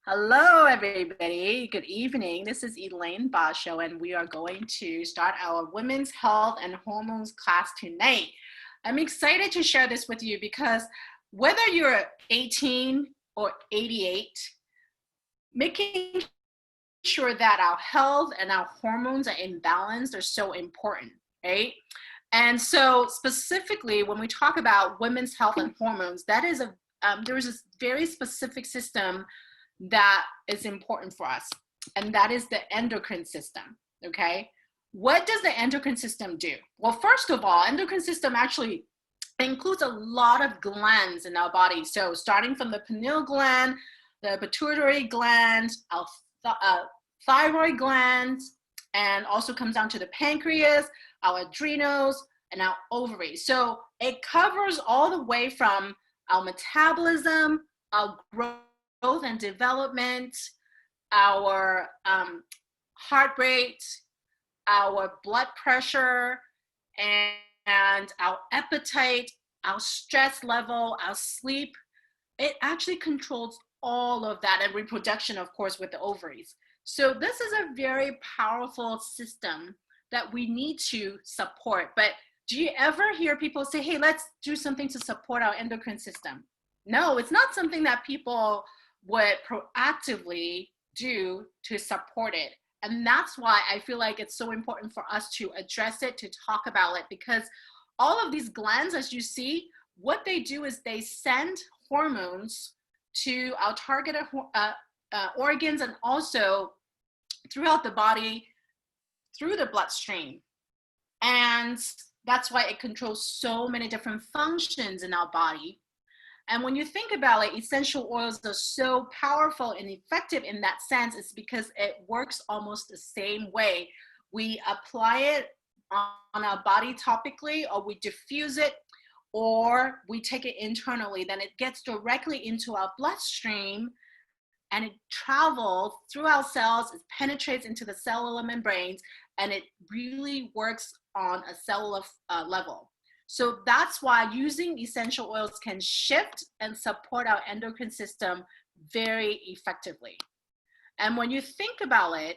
Hello, everybody. Good evening. This is Elaine Basho, and we are going to start our Women's Health and Hormones class tonight. I'm excited to share this with you because whether you're 18 or 88, making sure that our health and our hormones are in balance are so important, right? And so specifically, when we talk about women's health and hormones, there is a very specific system that is important for us, and that is the endocrine system. Okay, what does the endocrine system do? Well, first of all, endocrine system actually includes a lot of glands in our body. So starting from the pineal gland, the pituitary gland, our thyroid gland, and also comes down to the pancreas, our adrenals, and our ovaries. So it covers all the way from our metabolism, our growth and development, our heart rate, our blood pressure, and our appetite, our stress level, our sleep. It actually controls all of that, and reproduction, of course, with the ovaries. So this is a very powerful system that we need to support. But do you ever hear people say, hey, let's do something to support our endocrine system? No, it's not something that people would proactively do to support it. And that's why I feel like it's so important for us to address it, to talk about it, because all of these glands, as you see, what they do is they send hormones to our targeted organs and also throughout the body, through the bloodstream. And that's why it controls so many different functions in our body. And when you think about it, essential oils are so powerful and effective in that sense. It's because it works almost the same way. We apply it on our body topically, or we diffuse it, or we take it internally. Then it gets directly into our bloodstream and it travels through our cells, it penetrates into the cellular membranes, and it really works on a cellular level. So that's why using essential oils can shift and support our endocrine system very effectively. And when you think about it,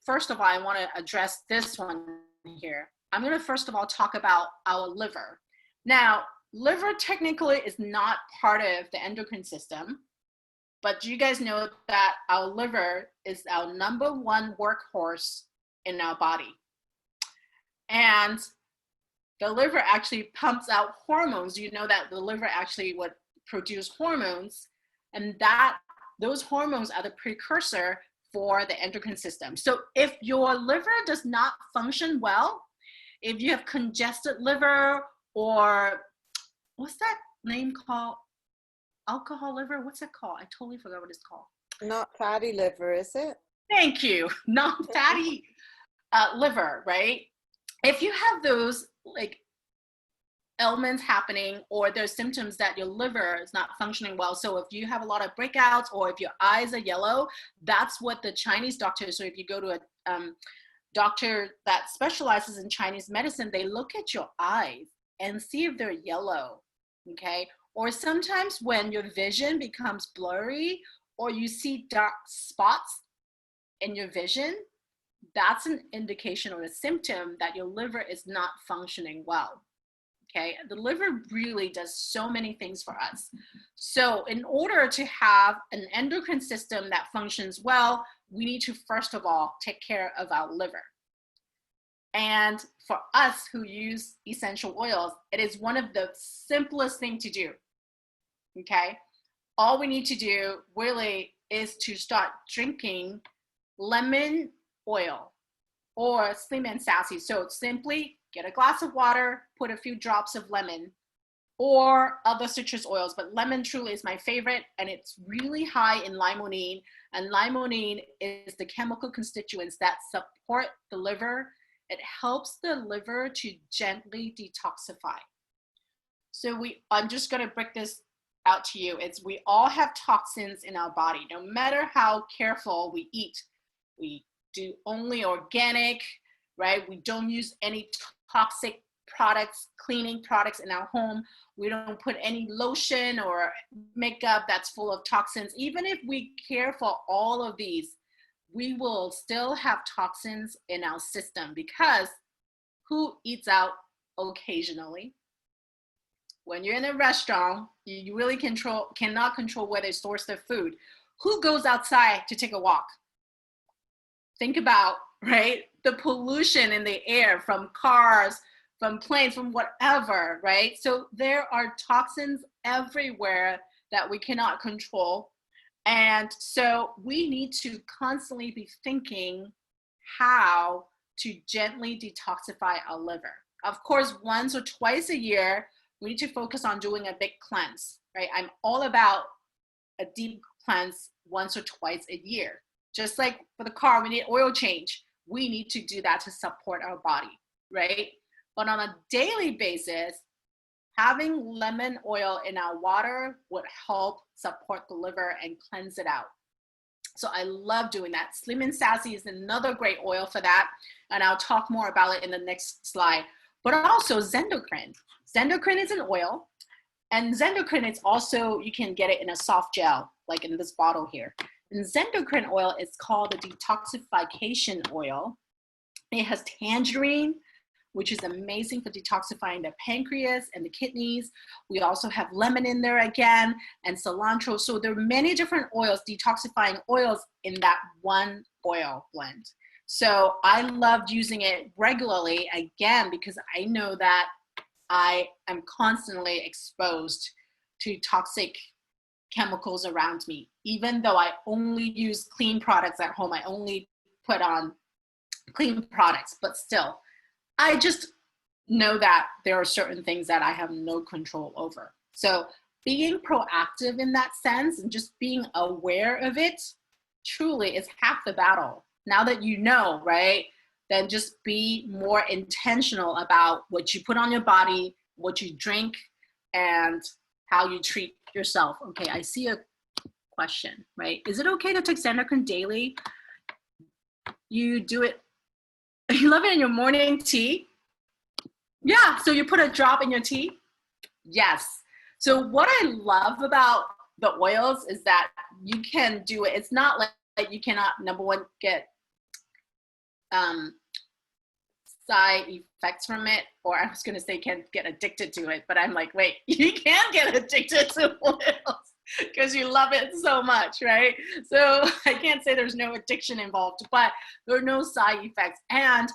first of all, I want to address this one here. I'm going to first of all talk about our liver. Now, liver technically is not part of the endocrine system, but do you guys know that our liver is our number one workhorse in our body? And the liver actually pumps out hormones. You know that the liver actually would produce hormones, and that those hormones are the precursor for the endocrine system. So if your liver does not function well, if you have congested liver, or what's that name called? Alcohol liver? What's it called? I totally forgot what it's called. Not fatty liver, is it? Thank you. Not fatty liver, right? If you have those like ailments happening, or there's symptoms that your liver is not functioning well, so if you have a lot of breakouts, or if your eyes are yellow, that's what the Chinese doctors, so if you go to a doctor that specializes in Chinese medicine, they look at your eyes and see if they're yellow, okay? Or sometimes when your vision becomes blurry, or you see dark spots in your vision, that's an indication or a symptom that your liver is not functioning well. Okay, the liver really does so many things for us. So in order to have an endocrine system that functions well, we need to first of all take care of our liver. And for us who use essential oils, it is one of the simplest things to do. Okay, all we need to do really is to start drinking lemon oil or Slim and Sassy. So simply get a glass of water, put a few drops of lemon or other citrus oils, but lemon truly is my favorite, and it's really high in limonene, and limonene is the chemical constituents that support the liver. It helps the liver to gently detoxify. So I'm just going to break this out to you. We all have toxins in our body. No matter how careful we eat, we do only organic, right? We don't use any toxic products, cleaning products in our home. We don't put any lotion or makeup that's full of toxins. Even if we care for all of these, we will still have toxins in our system, because who eats out occasionally? When you're in a restaurant, you really cannot control where they source their food. Who goes outside to take a walk? Think about, right, the pollution in the air from cars, from planes, from whatever, right? So there are toxins everywhere that we cannot control. And so we need to constantly be thinking how to gently detoxify our liver. Of course, once or twice a year, we need to focus on doing a big cleanse, right? I'm all about a deep cleanse once or twice a year. Just like for the car, we need oil change. We need to do that to support our body, right? But on a daily basis, having lemon oil in our water would help support the liver and cleanse it out. So I love doing that. Slim and Sassy is another great oil for that. And I'll talk more about it in the next slide. But also Zendocrine. Zendocrine is an oil. And Zendocrine is also, you can get it in a soft gel, like in this bottle here. And Zendocrine oil is called the detoxification oil. It has tangerine, which is amazing for detoxifying the pancreas and the kidneys. We also have lemon in there again, and cilantro. So there are many different oils, detoxifying oils in that one oil blend. So I loved using it regularly, again, because I know that I am constantly exposed to toxic chemicals around me. Even though I only use clean products at home, I only put on clean products, but still, I just know that there are certain things that I have no control over. So being proactive in that sense and just being aware of it truly is half the battle. Now that you know, right, then just be more intentional about what you put on your body, what you drink, and how you treat yourself. Okay, I see a question, right? Is it okay to take Zendocrine daily? You do it, you love it in your morning tea? Yeah, so you put a drop in your tea? Yes. So what I love about the oils is that you can do it. It's not like you cannot, number one, get side effects from it, or I was going to say can get addicted to it, but I'm like, wait, you can get addicted to oils because you love it so much, right? So I can't say there's no addiction involved, but there are no side effects. And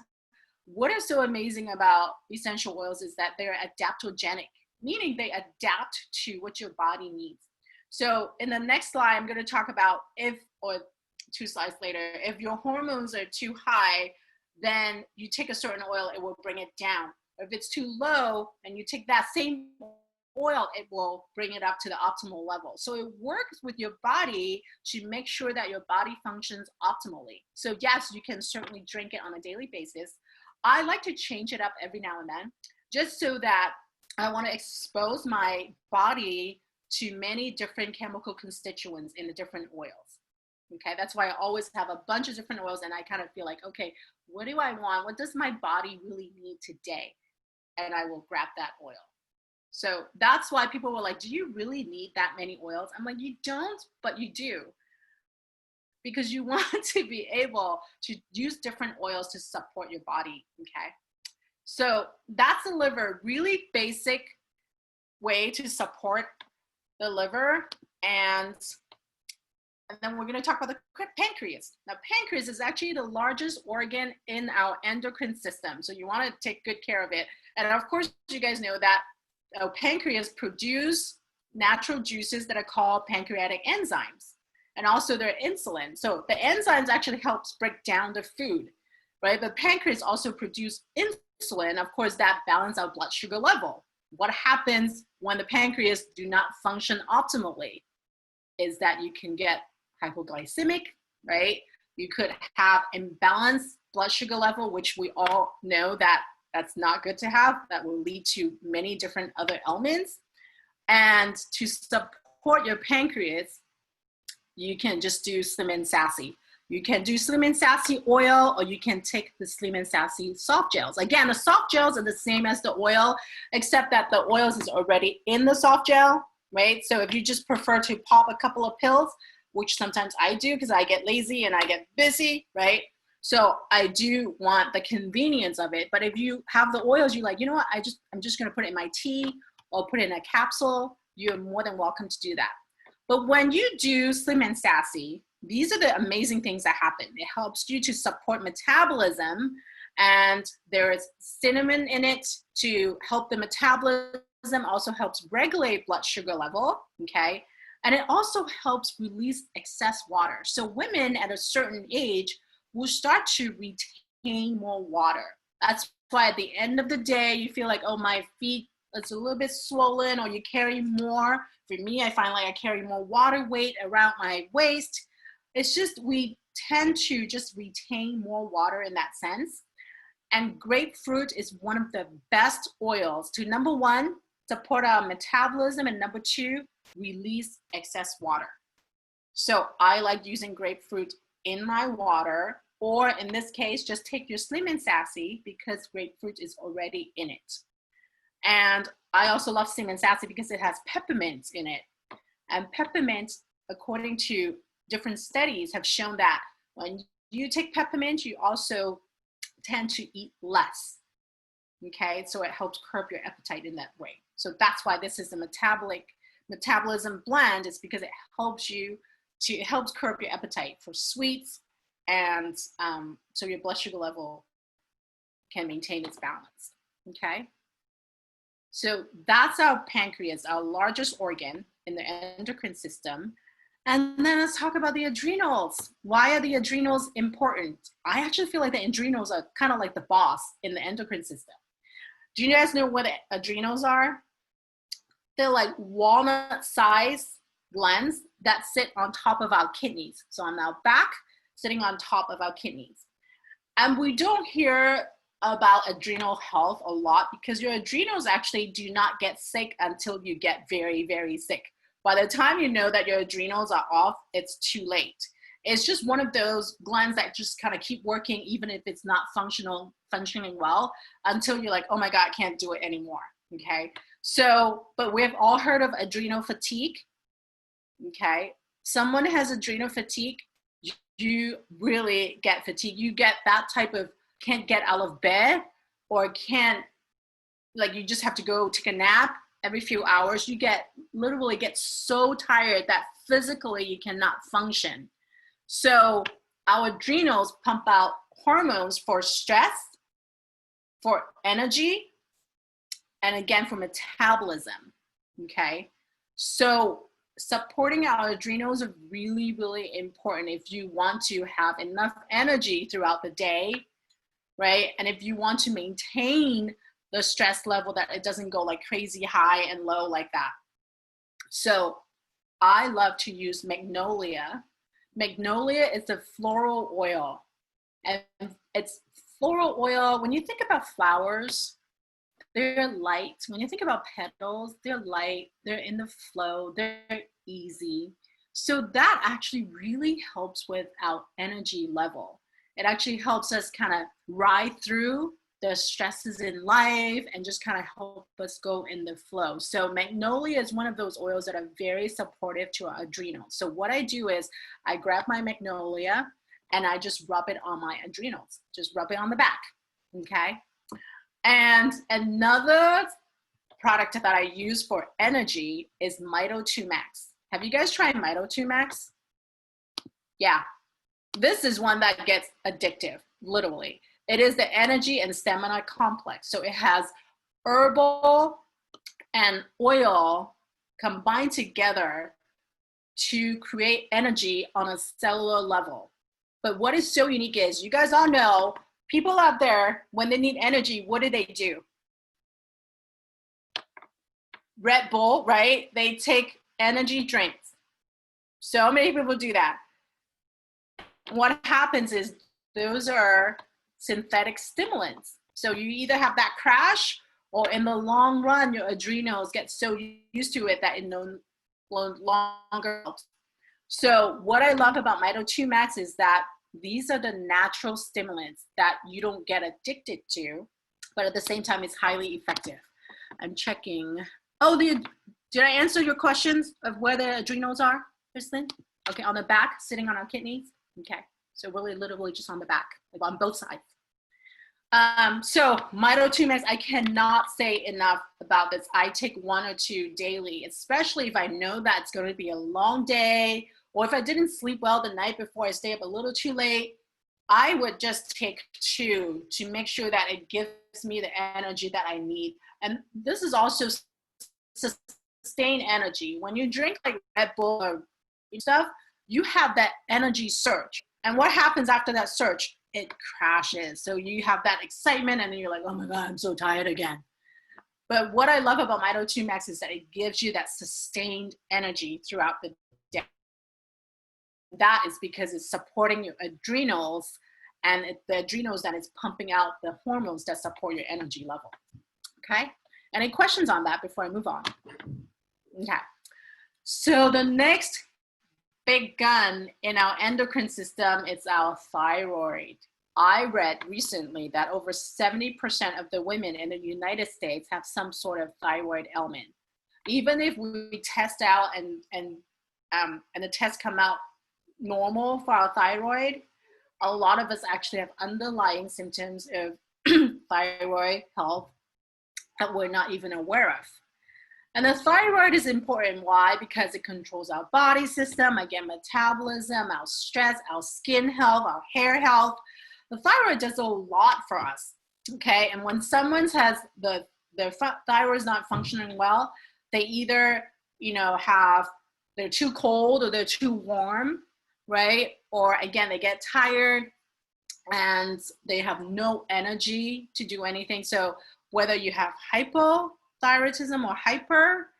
what is so amazing about essential oils is that they're adaptogenic, meaning they adapt to what your body needs. So in the next slide, I'm going to talk about or 2 slides later, if your hormones are too high, then you take a certain oil, it will bring it down. If it's too low and you take that same oil, it will bring it up to the optimal level. So it works with your body to make sure that your body functions optimally. So yes, you can certainly drink it on a daily basis. I like to change it up every now and then, just so that I want to expose my body to many different chemical constituents in the different oils. Okay, that's why I always have a bunch of different oils, and I kind of feel like, okay, what do I want? What does my body really need today? And I will grab that oil. So that's why people were like, do you really need that many oils? I'm like, you don't, but you do. Because you want to be able to use different oils to support your body, okay? So that's the liver, really basic way to support the liver. And then we're gonna talk about the pancreas. Now, pancreas is actually the largest organ in our endocrine system. So you wanna take good care of it. And of course, you guys know that our pancreas produce natural juices that are called pancreatic enzymes. And also their insulin. So the enzymes actually helps break down the food, right? But pancreas also produce insulin. Of course, that balance our blood sugar level. What happens when the pancreas do not function optimally is that you can get hypoglycemic, right? You could have imbalanced blood sugar level, which we all know that that's not good to have. That will lead to many different other ailments. And to support your pancreas, you can just do Slim and Sassy. You can do Slim and Sassy oil, or you can take the Slim and Sassy soft gels. Again, the soft gels are the same as the oil, except that the oils is already in the soft gel, right? So if you just prefer to pop a couple of pills, which sometimes I do because I get lazy and I get busy, right? So I do want the convenience of it. But if you have the oils, you're like, you know what, I'm just gonna put it in my tea or put it in a capsule, you're more than welcome to do that. But when you do Slim and Sassy, these are the amazing things that happen. It helps you to support metabolism, and there is cinnamon in it to help the metabolism, also helps regulate blood sugar level, okay? And it also helps release excess water. So women at a certain age will start to retain more water. That's why at the end of the day, you feel like, oh, my feet, it's a little bit swollen, or you carry more. For me, I find like I carry more water weight around my waist. It's just, we tend to just retain more water in that sense. And grapefruit is one of the best oils to, number one, support our metabolism, and number two, release excess water. So I like using grapefruit in my water, or in this case, just take your Slim and Sassy because grapefruit is already in it. And I also love Slim and Sassy because it has peppermint in it. And peppermint, according to different studies, have shown that when you take peppermint, you also tend to eat less. Okay, so it helps curb your appetite in that way. So that's why this is a metabolism blend, is because it helps you to, it helps curb your appetite for sweets, and so your blood sugar level can maintain its balance. Okay, so that's our pancreas, our largest organ in the endocrine system. And then let's talk about the adrenals. Why are the adrenals important? I actually feel like the adrenals are kind of like the boss in the endocrine system. Do you guys know what adrenals are? They're like walnut-sized glands that sit on top of our kidneys. So on our back, sitting on top of our kidneys. And we don't hear about adrenal health a lot because your adrenals actually do not get sick until you get very, very sick. By the time you know that your adrenals are off, it's too late. It's just one of those glands that just kind of keep working even if it's not functioning well, until you're like, oh my God, I can't do it anymore, okay? So, but we've all heard of adrenal fatigue, okay? Someone has adrenal fatigue, you really get fatigued. You get that type of can't get out of bed, or can't, like you just have to go take a nap every few hours. You literally get so tired that physically you cannot function. So our adrenals pump out hormones for stress, for energy, and again for metabolism, okay? So supporting our adrenals are really, really important if you want to have enough energy throughout the day, right? And if you want to maintain the stress level, that it doesn't go like crazy high and low like that. So I love to use Magnolia. Magnolia is a floral oil, and it's floral oil. When you think about flowers, they're light. When you think about petals, they're light, they're in the flow, they're easy. So that actually really helps with our energy level. It actually helps us kind of ride through the stresses in life and just kind of help us go in the flow. So Magnolia is one of those oils that are very supportive to our adrenals. So what I do is I grab my Magnolia and I just rub it on my adrenals, just rub it on the back, okay? And another product that I use for energy is Mito 2 Max. Have you guys tried Mito 2 Max? Yeah, this is one that gets addictive, literally. It is the energy and stamina complex. So it has herbal and oil combined together to create energy on a cellular level. But what is so unique is, you guys all know, people out there, when they need energy, what do? Red Bull, right? They take energy drinks. So many people do that. What happens is those are synthetic stimulants. So you either have that crash, or in the long run, your adrenals get so used to it that it no longer helps. So what I love about Mito 2 Max is that These are the natural stimulants that you don't get addicted to, but at the same time, it's highly effective. I'm checking. Oh, did I answer your questions of where the adrenals are, Kristen? Okay, on the back, sitting on our kidneys. Okay, so really literally just on the back, like on both sides. So Mito 2 Max, I cannot say enough about this. I take 1 or 2 daily, especially if I know that it's going to be a long day, or if I didn't sleep well the night before, I stay up a little too late. I would just take 2 to make sure that it gives me the energy that I need. And this is also sustained energy. When you drink like Red Bull or stuff, you have that energy surge. And what happens after that surge? It crashes. So you have that excitement and then you're like, oh my God, I'm so tired again. But what I love about Mito 2 Max is that it gives you that sustained energy throughout the day. That is because it's supporting your adrenals, and the adrenals that is pumping out the hormones that support your energy level. Okay? Any questions on that before I move on? Okay. So the next big gun in our endocrine system is our thyroid. I read recently that over 70% of the women in the United States have some sort of thyroid ailment. Even if we test out and the tests come out normal for our thyroid, a lot of us actually have underlying symptoms of thyroid health that we're not even aware of. And the thyroid is important. Why? Because it controls our body system, again, metabolism, our stress, our skin health, our hair health. The thyroid does a lot for us, okay? And when someone has their thyroid is not functioning well, they either, they're too cold or they're too warm, right? Or again, they get tired and they have no energy to do anything. So whether you have hypothyroidism or hyper,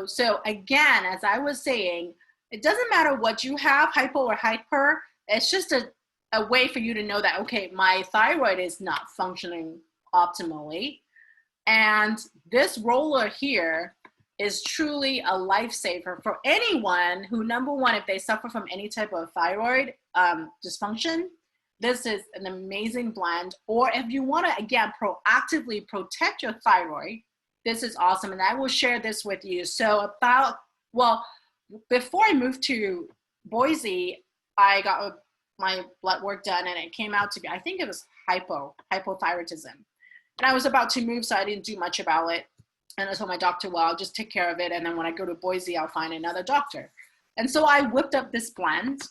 so again, as I was saying, it doesn't matter what you have, hypo or hyper, it's just a way for you to know that, okay, my thyroid is not functioning optimally. And this roller here is truly a lifesaver for anyone who, number one, if they suffer from any type of thyroid dysfunction, this is an amazing blend. Or if you want to, again, proactively protect your thyroid, this is awesome. And I will share this with you. So before I moved to Boise, I got my blood work done and it came out to be, I think it was hypothyroidism. And I was about to move, so I didn't do much about it. And I told my doctor, well, I'll just take care of it. And then when I go to Boise, I'll find another doctor. And so I whipped up this blend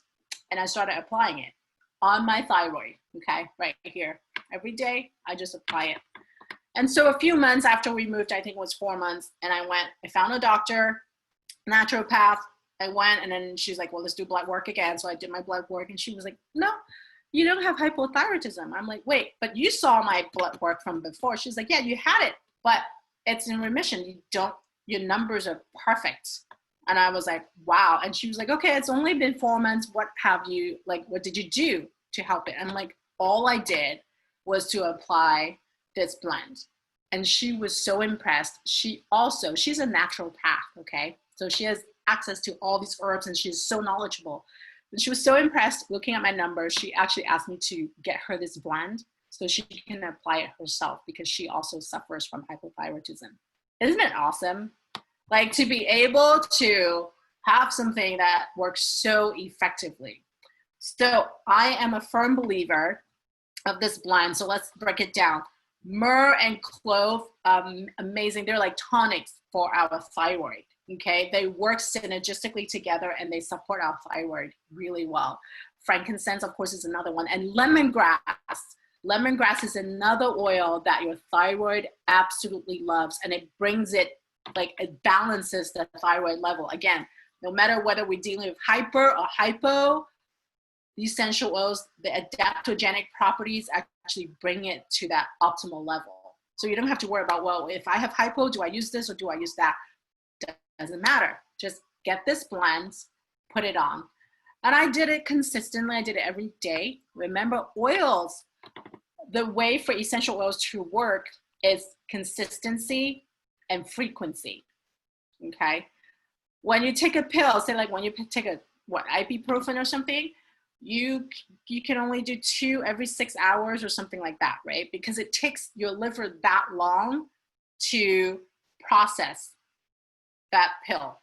and I started applying it on my thyroid, okay, right here. Every day, I just apply it. And so a few months after we moved, I think it was 4 months, and I found a doctor, naturopath. I went, and then she's like, well, let's do blood work again. So I did my blood work, and she was like, no, you don't have hypothyroidism. I'm like, wait, but you saw my blood work from before. She's like, yeah, you had it, but it's in remission. Your numbers are perfect. And I was like, wow. And she was like, okay, it's only been 4 months. What did you do to help it? And like, all I did was to apply this blend. And she was so impressed. She's a naturopath, okay? So she has access to all these herbs and she's so knowledgeable. And she was so impressed looking at my numbers. She actually asked me to get her this blend so she can apply it herself because she also suffers from hypothyroidism. Isn't it awesome? Like, to be able to have something that works so effectively. So I am a firm believer of this blend. So let's break it down. Myrrh and clove, amazing. They're like tonics for our thyroid, okay? They work synergistically together and they support our thyroid really well. Frankincense, of course, is another one. And lemongrass. Lemongrass is another oil that your thyroid absolutely loves, and it brings it, like, it balances the thyroid level. Again, no matter whether we're dealing with hyper or hypo, these essential oils, the adaptogenic properties actually bring it to that optimal level. So you don't have to worry about, well, if I have hypo, do I use this or do I use that? Doesn't matter. Just get this blend, put it on. And I did it consistently. I did it every day. Remember, oils, the way for essential oils to work is consistency and frequency, okay? When you take a pill, say like when you take ibuprofen or something, you can only do 2 every 6 hours or something like that, right? Because it takes your liver that long to process that pill.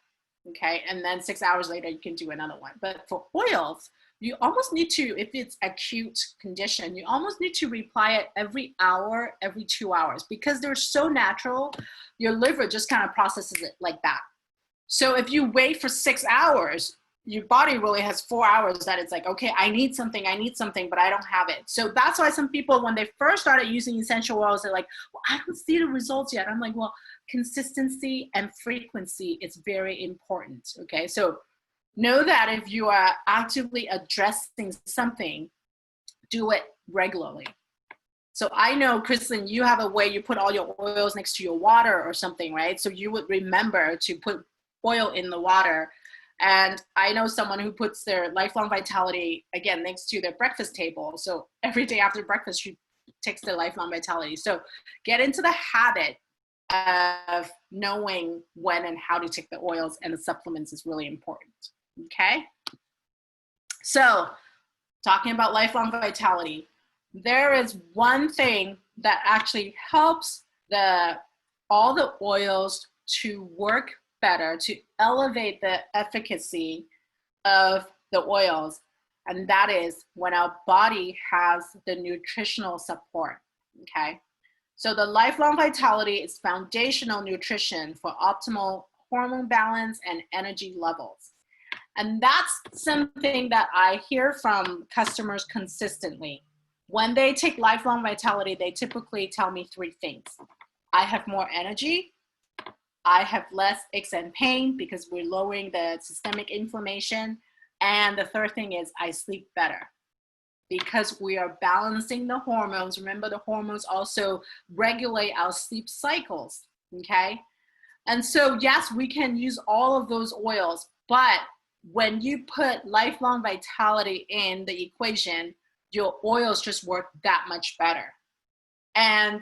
Okay, and then 6 hours later you can do another one. But for oils, you almost need to, if it's acute condition, you almost need to reapply it every hour, every 2 hours, because they're so natural. Your liver just kind of processes it like that. So if you wait for 6 hours, your body really has 4 hours that it's like, okay, I need something, but I don't have it. So that's why some people, when they first started using essential oils, they're like, well, I don't see the results yet. I'm like, well, consistency and frequency is very important. Okay, so know that if you are actively addressing something, do it regularly. So I know, Kristen, you have a way you put all your oils next to your water or something, right? So you would remember to put oil in the water. And I know someone who puts their Lifelong Vitality, again, next to their breakfast table. So every day after breakfast, she takes their Lifelong Vitality. So get into the habit of knowing when and how to take the oils and the supplements is really important, okay? So talking about Lifelong Vitality, there is one thing that actually helps all the oils to work better, to elevate the efficacy of the oils, and that is when our body has the nutritional support, okay? So the Lifelong Vitality is foundational nutrition for optimal hormone balance and energy levels. And that's something that I hear from customers consistently. When they take Lifelong Vitality, they typically tell me 3 things. I have more energy, I have less aches and pain because we're lowering the systemic inflammation, and the third thing is I sleep better because we are balancing the hormones. Remember, the hormones also regulate our sleep cycles, okay? And so yes, we can use all of those oils, but when you put Lifelong Vitality in the equation, your oils just work that much better. And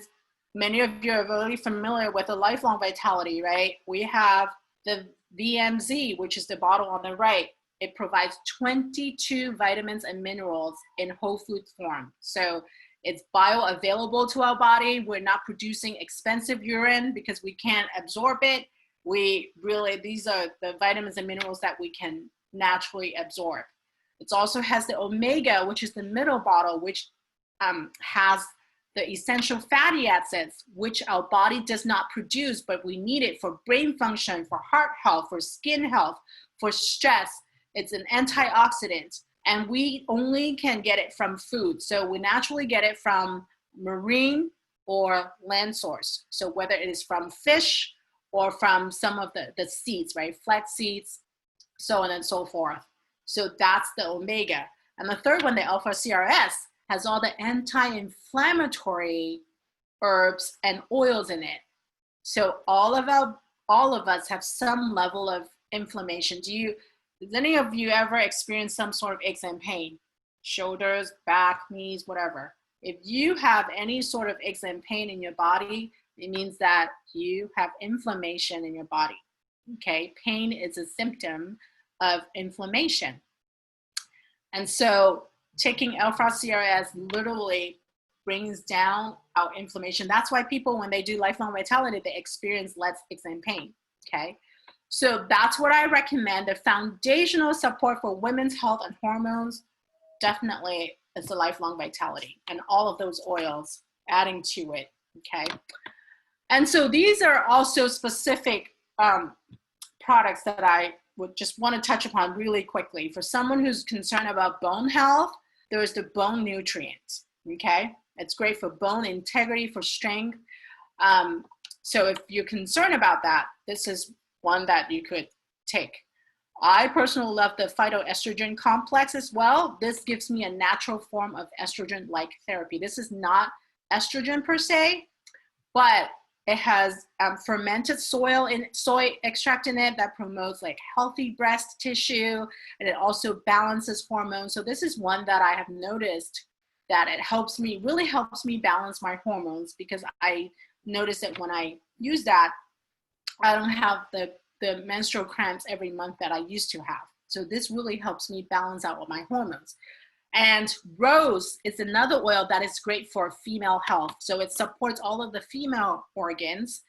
many of you are really familiar with the Lifelong Vitality, right? We have the VMZ, which is the bottle on the right. It provides 22 vitamins and minerals in whole food form. So it's bioavailable to our body. We're not producing expensive urine because we can't absorb it. These are the vitamins and minerals that we can naturally absorb. It also has the omega, which is the middle bottle, which has the essential fatty acids, which our body does not produce, but we need it for brain function, for heart health, for skin health, for stress. It's an antioxidant, and we only can get it from food. So we naturally get it from marine or land source. So whether it is from fish or from some of the seeds, right? Flax seeds, so on and so forth. So that's the omega. And the third one, the alpha CRS, has all the anti-inflammatory herbs and oils in it. So all of us have some level of inflammation. Does any of you ever experience some sort of aches and pain? Shoulders, back, knees, whatever. If you have any sort of aches and pain in your body, it means that you have inflammation in your body. Okay, pain is a symptom of inflammation. And so taking L5-CRS literally brings down our inflammation. That's why people, when they do Lifelong Vitality, they experience less aches and pain, okay? So that's what I recommend. The foundational support for women's health and hormones definitely is the Lifelong Vitality and all of those oils adding to it, okay? And so these are also specific products that I would just want to touch upon really quickly. For someone who's concerned about bone health, there's the bone nutrients, okay? It's great for bone integrity, for strength. So if you're concerned about that, this is one that you could take. I personally love the phytoestrogen complex as well. This gives me a natural form of estrogen-like therapy. This is not estrogen per se, but it has fermented soy extract in it that promotes like healthy breast tissue, and it also balances hormones. So this is one that I have noticed that it really helps me balance my hormones, because I notice that when I use that, I don't have the menstrual cramps every month that I used to have. So this really helps me balance out all my hormones. And rose is another oil that is great for female health. So it supports all of the female organs.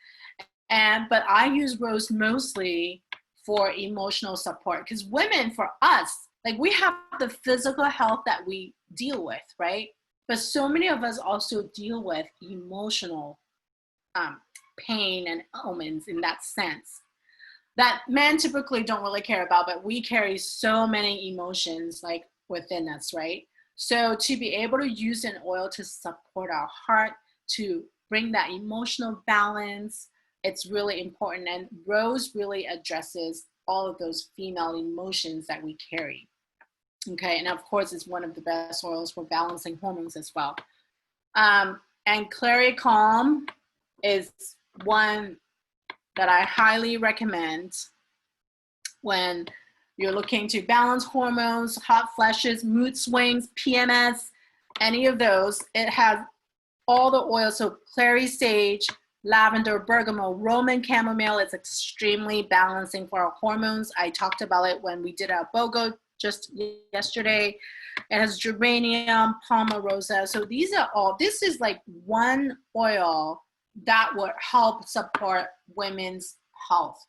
But I use rose mostly for emotional support, because women, for us, like, we have the physical health that we deal with, right? But so many of us also deal with emotional pain and ailments in that sense that men typically don't really care about, but we carry so many emotions like within us, right? So to be able to use an oil to support our heart, to bring that emotional balance, it's really important. And rose really addresses all of those female emotions that we carry. Okay, and of course, it's one of the best oils for balancing hormones as well. And Clary Calm is one that I highly recommend when you're looking to balance hormones, hot flashes, mood swings, PMS, any of those. It has all the oils, so clary sage, lavender, bergamot, Roman chamomile. It's extremely balancing for our hormones. I talked about it when we did our BOGO just yesterday. It has geranium, palmarosa. So these are all, this is like one oil that would help support women's health.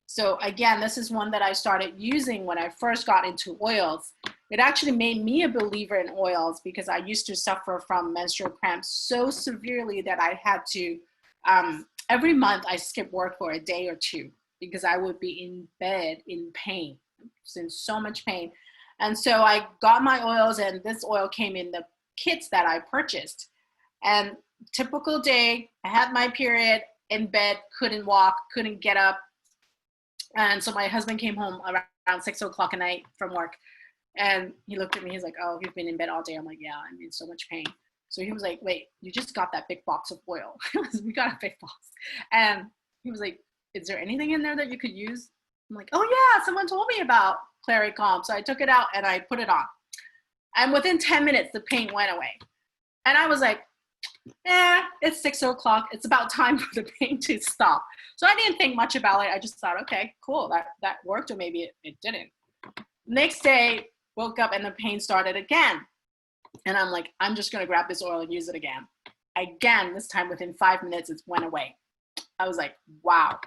So again, this is one that I started using when I first got into oils. It actually made me a believer in oils because I used to suffer from menstrual cramps so severely that I had to, every month I skipped work for a day or two because I would be in bed in pain, in so much pain. And so I got my oils, and this oil came in the kits that I purchased. And typical day, I had my period, in bed, couldn't walk, couldn't get up. And so my husband came home around 6 o'clock at night from work, and he looked at me, he's like, oh, you've been in bed all day. I'm like, yeah, I'm in so much pain. So he was like, wait, you just got that big box of oil. We got a big box. And he was like, is there anything in there that you could use? I'm like, oh yeah, someone told me about Clary Calm. So I took it out and I put it on. And within 10 minutes, the pain went away. And I was like, it's 6 o'clock. It's about time for the pain to stop. So I didn't think much about it. I just thought, okay, cool, that worked, or maybe it didn't. Next day, woke up and the pain started again. And I'm like, I'm just gonna grab this oil and use it again. Again, this time within 5 minutes, it went away. I was like, wow,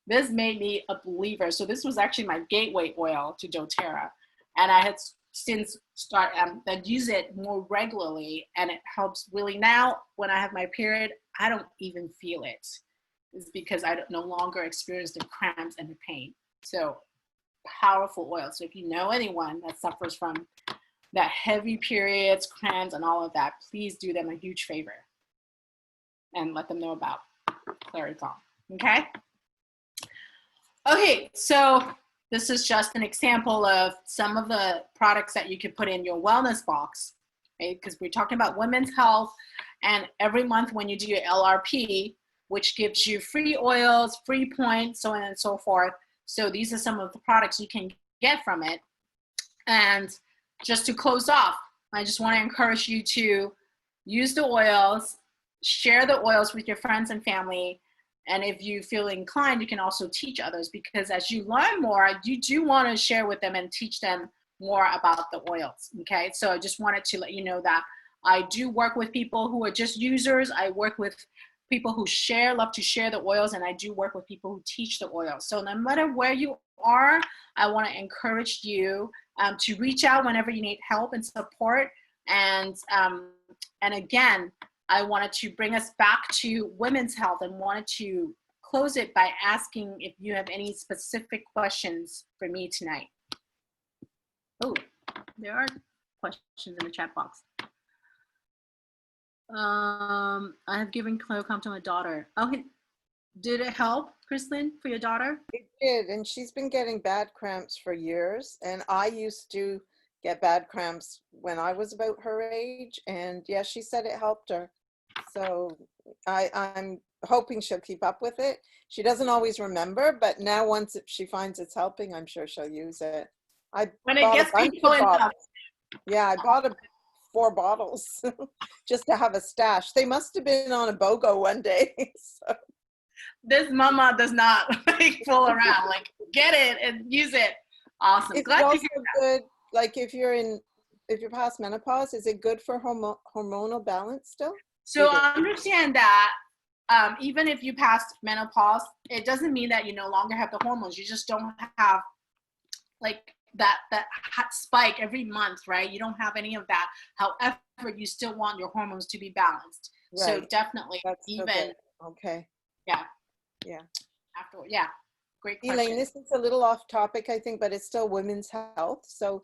this made me a believer. So this was actually my gateway oil to doTERRA. And I had since that use it more regularly, and it helps really. Now when I have my period, I don't even feel it. It's because I no longer experience the cramps and the pain. So powerful oil. So if you know anyone that suffers from that heavy periods, cramps, and all of that, please do them a huge favor and let them know about Clary Calm. Okay? Okay, so this is just an example of some of the products that you can put in your wellness box, okay? Because we're talking about women's health, and every month when you do your LRP, which gives you free oils, free points, so on and so forth. So these are some of the products you can get from it. And just to close off, I just want to encourage you to use the oils, share the oils with your friends and family. And if you feel inclined, you can also teach others, because as you learn more, you do want to share with them and teach them more about the oils, okay? So I just wanted to let you know that I do work with people who are just users. I work with people who love to share the oils, and I do work with people who teach the oils. So no matter where you are, I want to encourage you to reach out whenever you need help and support. And again, I wanted to bring us back to women's health and wanted to close it by asking if you have any specific questions for me tonight. Oh, there are questions in the chat box. I have given Cleocom to my daughter. Okay, did it help, Chrislyn, for your daughter? It did, and she's been getting bad cramps for years. And I used to get bad cramps when I was about her age. And yeah, she said it helped her. So I'm hoping she'll keep up with it. She doesn't always remember, but now once she finds it's helping, I'm sure she'll use it. When it gets people enough. Yeah, I bought 4 bottles just to have a stash. They must have been on a BOGO one day. So. This mama does not like fool around. Like, get it and use it. Awesome. It's Glad also to hear good, like if you're in if you're past menopause, is it good for hormonal balance still? So Do you think? understand that even if you passed menopause, it doesn't mean that you no longer have the hormones. You just don't have like that hot spike every month, right? You don't have any of that. However, you still want your hormones to be balanced. So Right. definitely, That's so even good. Okay. yeah, Yeah. after yeah, great Elaine, question. this is a little off topic, I think, but it's still women's health. So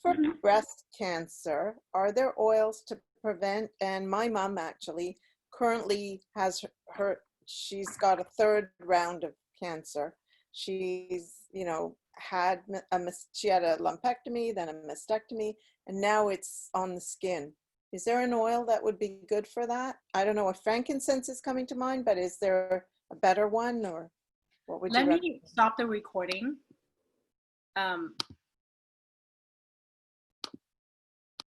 for Mhm. breast cancer, are there oils to prevent? And my mom actually currently has she's got a third round of cancer. She's, had she had a lumpectomy, then a mastectomy, and now it's on the skin. Is there an oil that would be good for that? I don't know if frankincense is coming to mind, but is there a better one, or what would you Let recommend? me stop the recording.